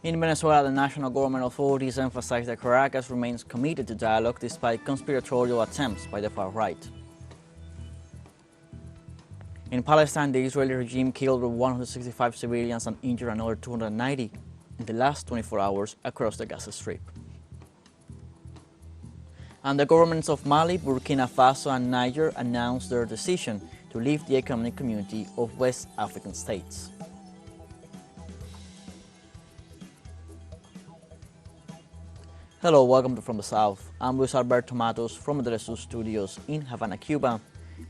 In Venezuela, the national government authorities emphasize that Caracas remains committed to dialogue despite conspiratorial attempts by the far right. In Palestine, the Israeli regime killed 165 civilians and injured another 290 in the last 24 hours across the Gaza Strip. And the governments of Mali, Burkina Faso, and Niger announced their decision to leave the Economic Community of West African States. Hello, welcome to From the South. I'm Luis Alberto Matos from the teleSUR studios in Havana, Cuba.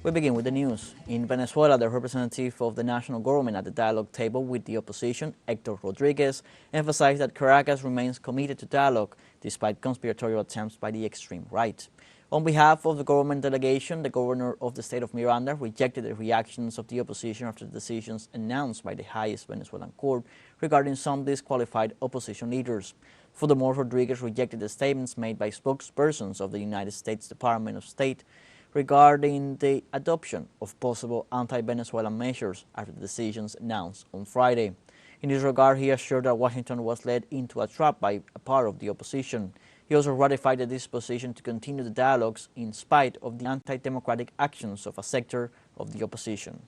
We begin with the news. In Venezuela, the representative of the national government at the dialogue table with the opposition, Héctor Rodríguez, emphasized that Caracas remains committed to dialogue despite conspiratorial attempts by the extreme right. On behalf of the government delegation, the governor of the state of Miranda rejected the reactions of the opposition after the decisions announced by the highest Venezuelan court regarding some disqualified opposition leaders. Furthermore, Rodriguez rejected the statements made by spokespersons of the United States Department of State regarding the adoption of possible anti-Venezuelan measures after the decisions announced on Friday. In this regard, he assured that Washington was led into a trap by a part of the opposition. He also ratified the disposition to continue the dialogues in spite of the anti-democratic actions of a sector of the opposition.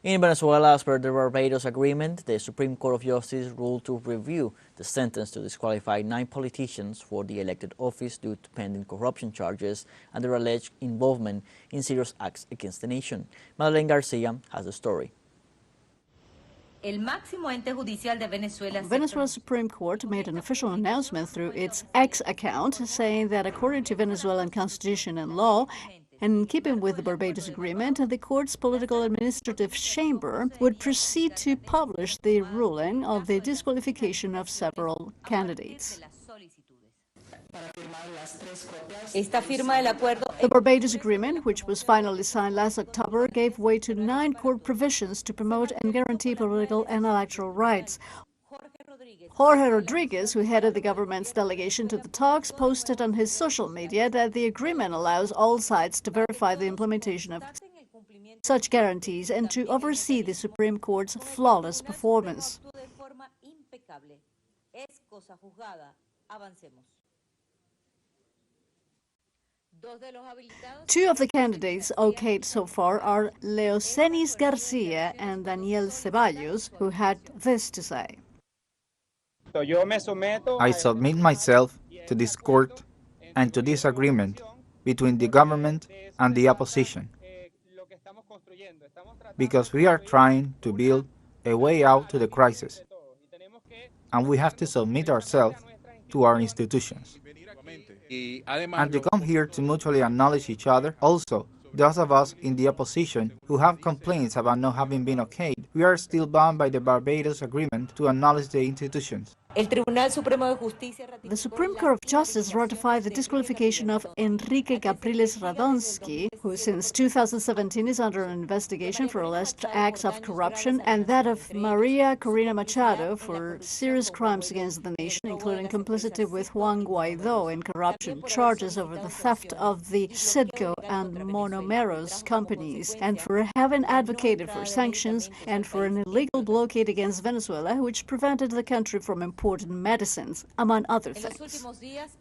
In Venezuela, as per the Barbados Agreement, the Supreme Court of Justice ruled to review the sentence to disqualify 9 politicians for the elected office due to pending corruption charges and their alleged involvement in serious acts against the nation. Madeleine Garcia has the story. Venezuela's Supreme Court made an official announcement through its X account saying that according to Venezuelan constitution and law, and in keeping with the Barbados Agreement, the court's political administrative chamber would proceed to publish the ruling of the disqualification of several candidates. The Barbados Agreement, which was finally signed last October, gave way to 9 court provisions to promote and guarantee political and electoral rights. Jorge Rodriguez, who headed the government's delegation to the talks, posted on his social media that the agreement allows all sides to verify the implementation of such guarantees and to oversee the Supreme Court's flawless performance. 2 of the candidates okayed so far are Leocenis Garcia and Daniel Ceballos, who had this to say. I submit myself to this court and to this agreement between the government and the opposition, because we are trying to build a way out to the crisis, and we have to submit ourselves to our institutions. And to come here to mutually acknowledge each other. Also, those of us in the opposition who have complaints about not having been okayed, we are still bound by the Barbados Agreement to acknowledge the institutions. The Supreme Court of Justice ratified the disqualification of Enrique Capriles Radonsky, who since 2017 is under an investigation for alleged acts of corruption, and that of Maria Corina Machado for serious crimes against the nation, including complicity with Juan Guaidó in corruption charges over the theft of the Citgo and Monomeros companies, and for having advocated for sanctions and for an illegal blockade against Venezuela, which prevented the country from importing medicines, among other things.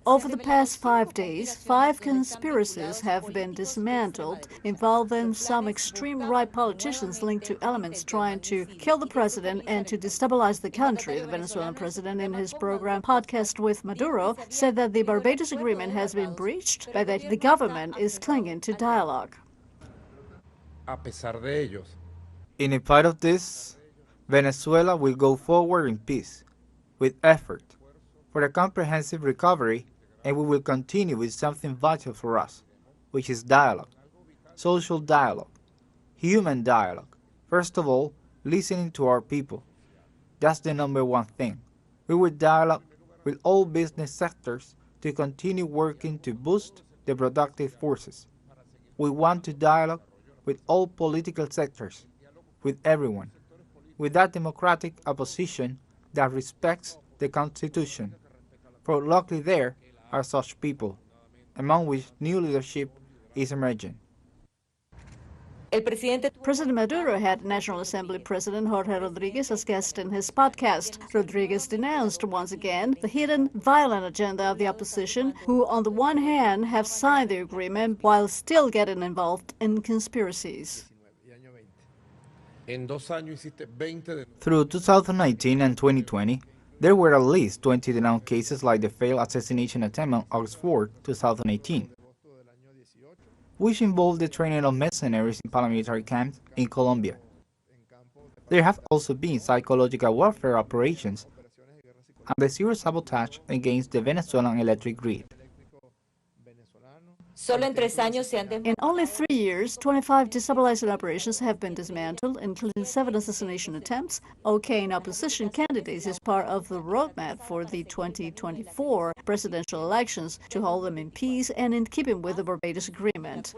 Over the past 5 days, 5 conspiracies have been dismantled involving some extreme right politicians linked to elements trying to kill the president and to destabilize the country. The Venezuelan president, in his program Podcast with Maduro, said that the Barbados Agreement has been breached, but that the government is clinging to dialogue. In spite of this, Venezuela will go forward in peace, with effort, for a comprehensive recovery, and we will continue with something vital for us, which is dialogue, social dialogue, human dialogue. First of all, listening to our people. That's the number one thing. We will dialogue with all business sectors to continue working to boost the productive forces. We want to dialogue with all political sectors, with everyone, with that democratic opposition that respects the Constitution, for luckily there are such people, among which new leadership is emerging. President Maduro had National Assembly President Jorge Rodriguez as guest in his podcast. Rodriguez denounced once again the hidden, violent agenda of the opposition, who on the one hand have signed the agreement while still getting involved in conspiracies. Through 2019 and 2020, there were at least 20 denounced cases like the failed assassination attempt on August 4, 2018, which involved the training of mercenaries in paramilitary camps in Colombia. There have also been psychological warfare operations and the serious sabotage against the Venezuelan electric grid. In only 3 years, 25 destabilizing operations have been dismantled, including 7 assassination attempts. Okaying opposition candidates is part of the roadmap for the 2024 presidential elections to hold them in peace and in keeping with the Barbados Agreement.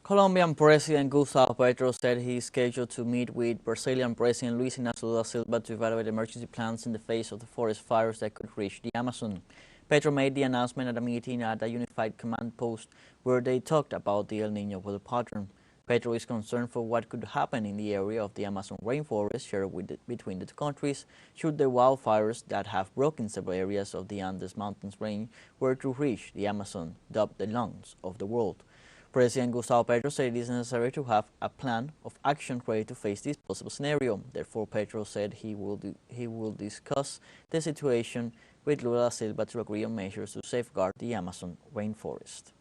Colombian President Gustavo Petro said he is scheduled to meet with Brazilian President Luis Inácio Lula da Silva to evaluate emergency plans in the face of the forest fires that could reach the Amazon. Petro made the announcement at a meeting at a unified command post where they talked about the El Niño weather pattern. Petro is concerned for what could happen in the area of the Amazon rainforest shared between the two countries should the wildfires that have broken several areas of the Andes Mountains range were to reach the Amazon, dubbed the lungs of the world. President Gustavo Petro said it is necessary to have a plan of action ready to face this possible scenario. Therefore, Petro said he will discuss the situation with Lula da Silva to agree on measures to safeguard the Amazon rainforest.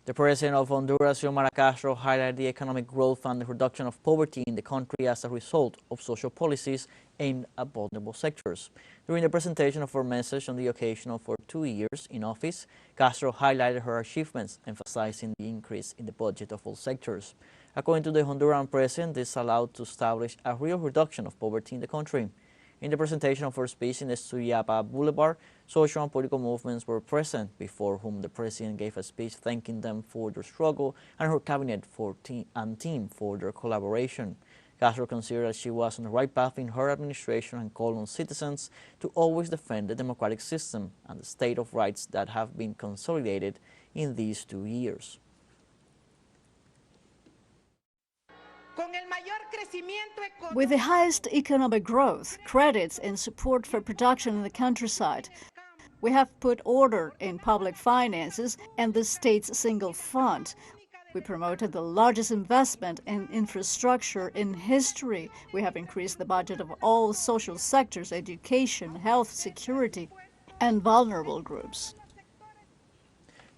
The president of Honduras, Xiomara Castro, highlighted the economic growth and the reduction of poverty in the country as a result of social policies aimed at vulnerable sectors. During the presentation of her message on the occasion of her 2 years in office, Castro highlighted her achievements, emphasizing the increase in the budget of all sectors. According to the Honduran president, this allowed to establish a real reduction of poverty in the country. In the presentation of her speech in the Suyapa Boulevard, social and political movements were present, before whom the president gave a speech thanking them for their struggle and her cabinet and team for their collaboration. Castro considered that she was on the right path in her administration and called on citizens to always defend the democratic system and the state of rights that have been consolidated in these 2 years. With the highest economic growth, credits, and support for production in the countryside, we have put order in public finances and the state's single fund. We promoted the largest investment in infrastructure in history. We have increased the budget of all social sectors, education, health, security, and vulnerable groups.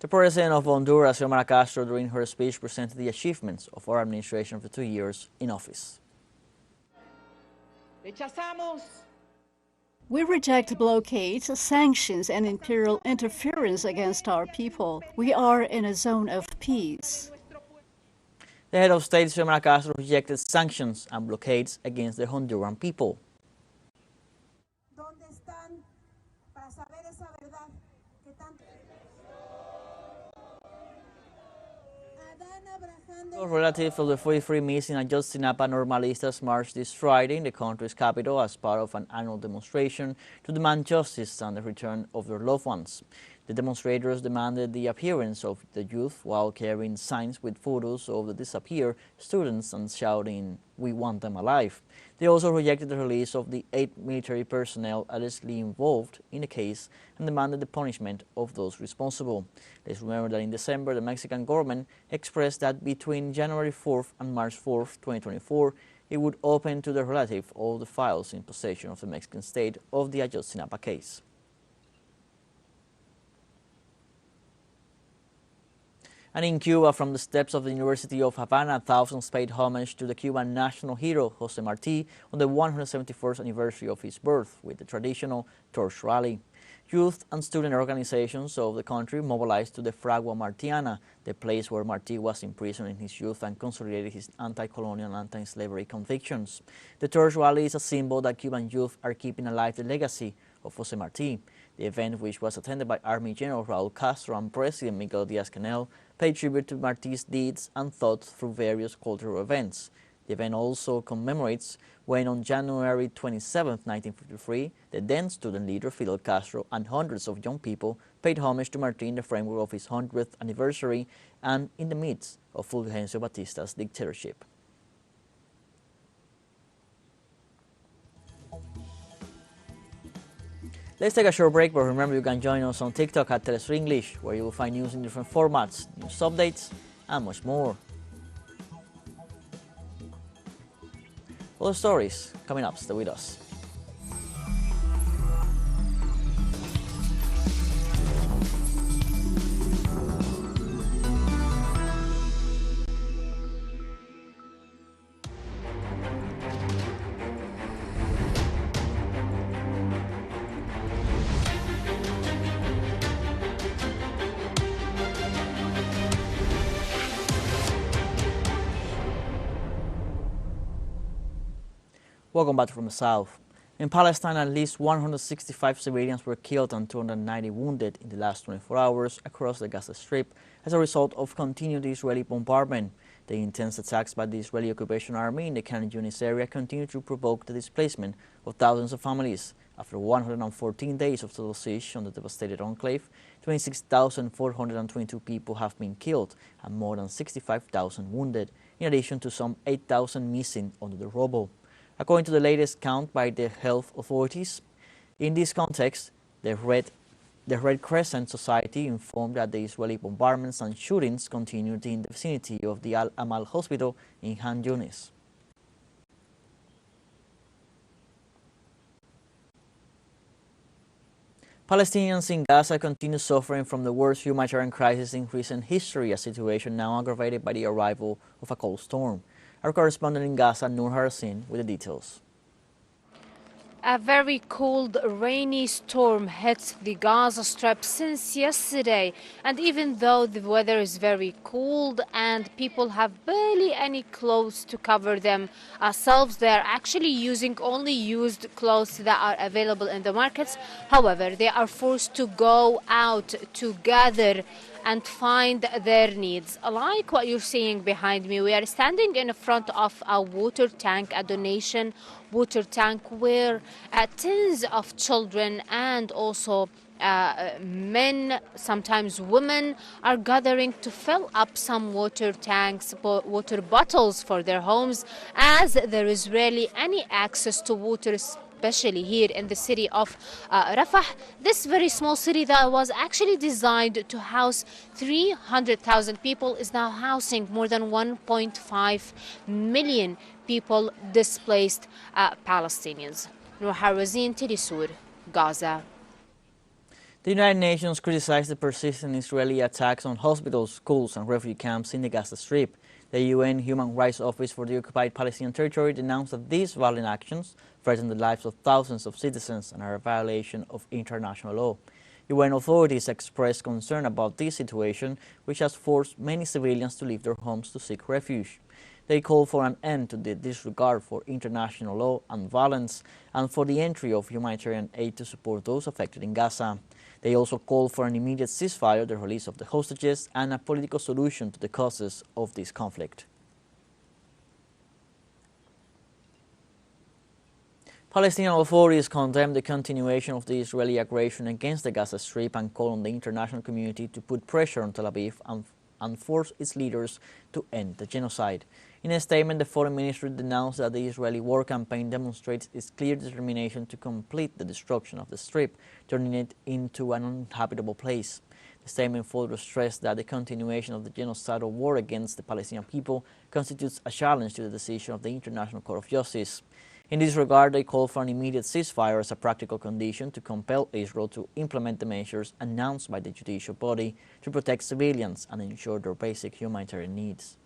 The president of Honduras, Xiomara Castro, during her speech presented the achievements of our administration for 2 years in office. We reject blockades, sanctions, and imperial interference against our people. We are in a zone of peace. The head of state, Xiomara Castro, rejected sanctions and blockades against the Honduran people. Relatives of the 43 missing Ayotzinapa normalistas marched this Friday in the country's capital as part of an annual demonstration to demand justice and the return of their loved ones. The demonstrators demanded the appearance of the youth while carrying signs with photos of the disappeared students and shouting, "We want them alive." They also rejected the release of the 8 military personnel allegedly involved in the case and demanded the punishment of those responsible. Let's remember that in December, the Mexican government expressed that between January 4th and March 4th, 2024, it would open to the relative all the files in possession of the Mexican state of the Ayotzinapa case. And in Cuba, from the steps of the University of Havana, thousands paid homage to the Cuban national hero, Jose Marti, on the 171st anniversary of his birth with the traditional torch rally. Youth and student organizations of the country mobilized to the Fragua Martiana, the place where Marti was imprisoned in his youth and consolidated his anti-colonial and anti-slavery convictions. The torch rally is a symbol that Cuban youth are keeping alive the legacy of Jose Marti. The event, which was attended by Army General Raul Castro and President Miguel Diaz-Canel, paid tribute to Marti's deeds and thoughts through various cultural events. The event also commemorates when on January 27, 1953, the then student leader Fidel Castro and hundreds of young people paid homage to Martín in the framework of his 100th anniversary and in the midst of Fulgencio Batista's dictatorship. Let's take a short break, but remember you can join us on TikTok at teleSUR English, where you will find news in different formats, news updates, and much more. Other stories coming up. Stay with us. Welcome back from the south. In Palestine, at least 165 civilians were killed and 290 wounded in the last 24 hours across the Gaza Strip as a result of continued Israeli bombardment. The intense attacks by the Israeli occupation army in the Khan Yunis area continue to provoke the displacement of thousands of families. After 114 days of total siege on the devastated enclave, 26,422 people have been killed and more than 65,000 wounded, in addition to some 8,000 missing under the rubble. According to the latest count by the health authorities, in this context, the Red Crescent Society informed that the Israeli bombardments and shootings continued in the vicinity of the Al-Amal hospital in Khan Yunis. Palestinians in Gaza continue suffering from the worst humanitarian crisis in recent history, a situation now aggravated by the arrival of a cold storm. Our correspondent in Gaza, Noor Harasin, with the details. A very cold, rainy storm hit the Gaza Strip since yesterday, and even though the weather is very cold and people have barely any clothes to cover themselves, they are actually using only used clothes that are available in the markets. However, they are forced to go out to gather and find their needs. Like what you're seeing behind me, we are standing in front of a water tank, a donation water tank, where tens of children and also men, sometimes women, are gathering to fill up some water tanks, water bottles for their homes, as there is rarely any access to water, especially here in the city of Rafah. This very small city that was actually designed to house 300,000 people is now housing more than 1.5 million people, displaced Palestinians. Noor Harazin, teleSUR, Gaza. The United Nations criticized the persistent Israeli attacks on hospitals, schools, and refugee camps in the Gaza Strip. The UN Human Rights Office for the occupied Palestinian territory denounced that these violent actions threaten the lives of thousands of citizens and are a violation of international law. UN authorities expressed concern about this situation, which has forced many civilians to leave their homes to seek refuge. They called for an end to the disregard for international law and violence, and for the entry of humanitarian aid to support those affected in Gaza. They also called for an immediate ceasefire, the release of the hostages, and a political solution to the causes of this conflict. Palestinian authorities condemned the continuation of the Israeli aggression against the Gaza Strip and called on the international community to put pressure on Tel Aviv and force its leaders to end the genocide. In a statement, the Foreign Ministry denounced that the Israeli war campaign demonstrates its clear determination to complete the destruction of the Strip, turning it into an uninhabitable place. The statement further stressed that the continuation of the genocidal war against the Palestinian people constitutes a challenge to the decision of the International Court of Justice. In this regard, they called for an immediate ceasefire as a practical condition to compel Israel to implement the measures announced by the judicial body to protect civilians and ensure their basic humanitarian needs.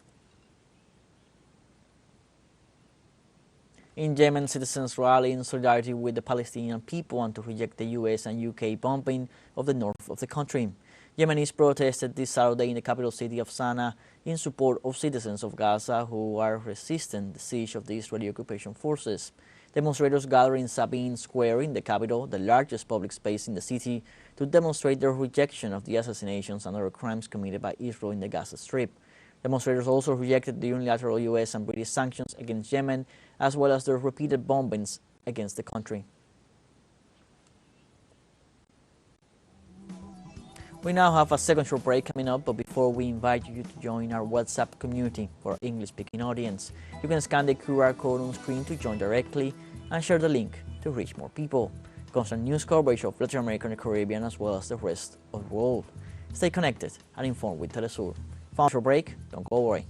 In Yemen, citizens rally in solidarity with the Palestinian people and to reject the US and UK bombing of the north of the country. Yemenis protested this Saturday in the capital city of Sana'a in support of citizens of Gaza who are resisting the siege of the Israeli occupation forces. Demonstrators gathered in Sabine Square in the capital, the largest public space in the city, to demonstrate their rejection of the assassinations and other crimes committed by Israel in the Gaza Strip. Demonstrators also rejected the unilateral U.S. and British sanctions against Yemen, as well as their repeated bombings against the country. We now have a second short break coming up, but before we invite you to join our WhatsApp community for our English-speaking audience, you can scan the QR code on screen to join directly and share the link to reach more people. Constant news coverage of Latin America and the Caribbean, as well as the rest of the world. Stay connected and informed with teleSUR. Found short break, don't go away.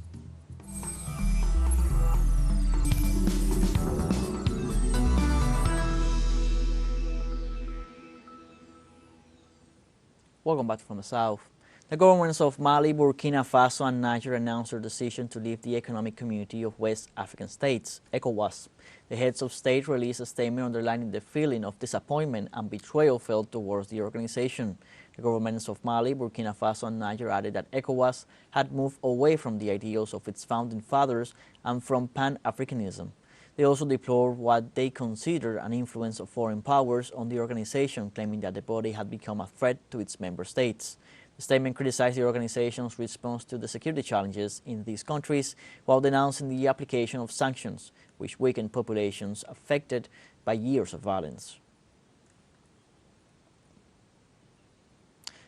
Welcome back from the South. The governments of Mali, Burkina Faso and Niger announced their decision to leave the Economic Community of West African States, Ecowas. The heads of state released a statement underlining the feeling of disappointment and betrayal felt towards the organization. The governments of Mali, Burkina Faso and Niger added that Ecowas had moved away from the ideals of its founding fathers and from Pan-Africanism. They also deplored what they considered an influence of foreign powers on the organization, claiming that the body had become a threat to its member states. The statement criticized the organization's response to the security challenges in these countries, while denouncing the application of sanctions, which weakened populations affected by years of violence.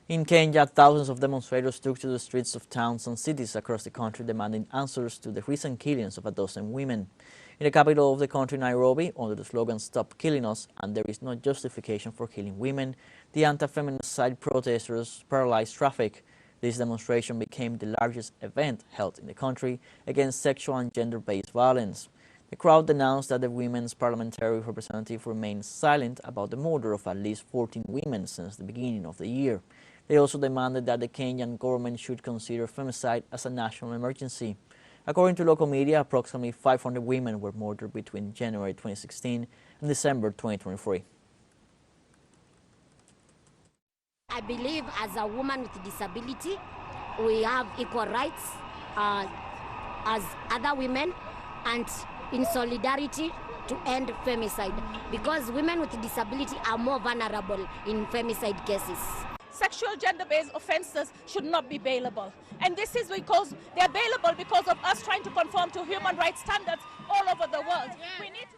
In Kenya, thousands of demonstrators took to the streets of towns and cities across the country demanding answers to the recent killings of a dozen women. In the capital of the country, Nairobi, under the slogan "Stop Killing Us" and "There is no justification for killing women," the anti-feminicide protesters paralyzed traffic. This demonstration became the largest event held in the country against sexual and gender-based violence. The crowd denounced that the women's parliamentary representative remained silent about the murder of at least 14 women since the beginning of the year. They also demanded that the Kenyan government should consider femicide as a national emergency. According to local media, approximately 500 women were murdered between January 2016 and December 2023. I believe as a woman with disability, we have equal rights as other women, and in solidarity to end femicide, because women with disability are more vulnerable in femicide cases. Sexual gender-based offences should not be bailable. And this is because they're bailable because of us trying to conform to human rights standards all over the world. We need to...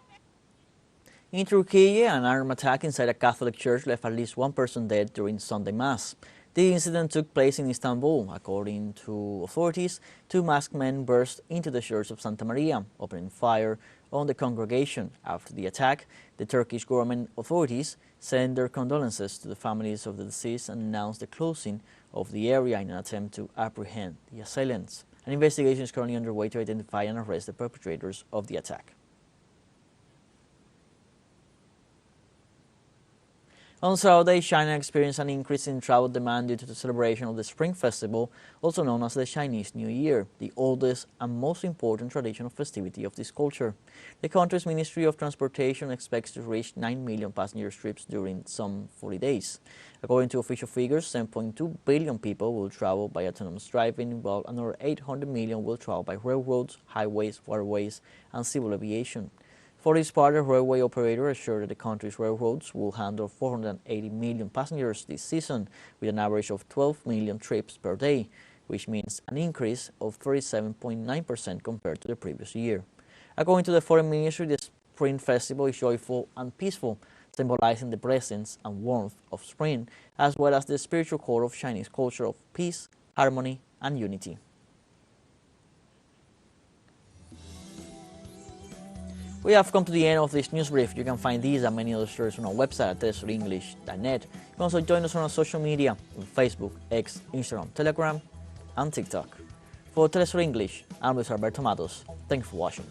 In Turkey, an armed attack inside a Catholic church left at least one person dead during Sunday Mass. The incident took place in Istanbul. According to authorities, two masked men burst into the church of Santa Maria, opening fire on the congregation. After the attack, the Turkish government authorities sent their condolences to the families of the deceased and announced the closing of the area in an attempt to apprehend the assailants. An investigation is currently underway to identify and arrest the perpetrators of the attack. On Saturday, China experienced an increase in travel demand due to the celebration of the Spring Festival, also known as the Chinese New Year, the oldest and most important traditional festivity of this culture. The country's Ministry of Transportation expects to reach 9 million passenger trips during some 40 days. According to official figures, 7.2 billion people will travel by autonomous driving, while another 800 million will travel by railroads, highways, waterways, and civil aviation. For this part, the railway operator assured that the country's railroads will handle 480 million passengers this season, with an average of 12 million trips per day, which means an increase of 37.9% compared to the previous year. According to the Foreign Ministry, the Spring Festival is joyful and peaceful, symbolizing the presence and warmth of spring, as well as the spiritual core of Chinese culture of peace, harmony, and unity. We have come to the end of this news brief. You can find these and many other stories on our website at telesurenglish.net. You can also join us on our social media on Facebook, X, Instagram, Telegram, and TikTok. For teleSUR English, I'm Luis Alberto Matos. Thanks for watching.